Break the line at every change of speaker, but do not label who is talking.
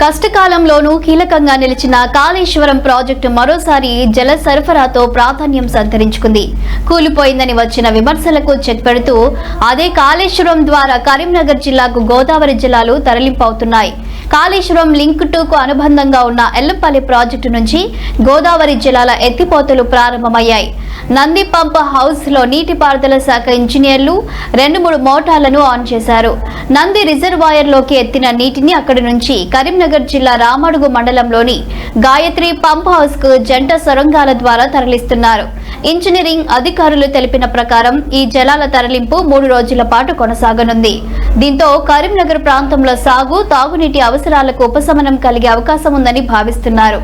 కష్టకాలంలోనూ కీలకంగా నిలిచిన కాళేశ్వరం ప్రాజెక్టు మరోసారి జల సరఫరాతో ప్రాధాన్యం సంతరించుకుంది. కూలిపోయిందని వచ్చిన విమర్శలకు చెక్ పెడుతూ అదే కాళేశ్వరం ద్వారా కరీంనగర్ జిల్లాకు గోదావరి జలాలు తరలింపవుతున్నాయి. కాళేశ్వరం లింక్ 2కు అనుబంధంగా ఉన్న ఎల్లంపల్లి ప్రాజెక్టు నుంచి గోదావరి జలాల ఎత్తిపోతలు ప్రారంభమయ్యాయి. నంది పంప్ హౌస్ లో నీటిపారుదల శాఖ ఇంజనీర్లు 2-3 మోటార్లను ఆన్ చేశారు. నంది రిజర్వాయర్ లోకి ఎత్తిన నీటిని అక్కడి నుంచి కరీంనగర్ జిల్లా రామడుగు మండలంలోని గాయత్రి పంప్ హౌస్ కు జంట సొరంగాల ద్వారా తరలిస్తున్నారు. ఇంజనీరింగ్ అధికారులు తెలిపిన ప్రకారం ఈ జలాల తరలింపు 3 రోజుల పాటు కొనసాగనుంది. దీంతో కరీంనగర్ ప్రాంతంలో సాగు, తాగునీటి అవసరాలకు ఉపశమనం కలిగే అవకాశం ఉందని భావిస్తున్నారు.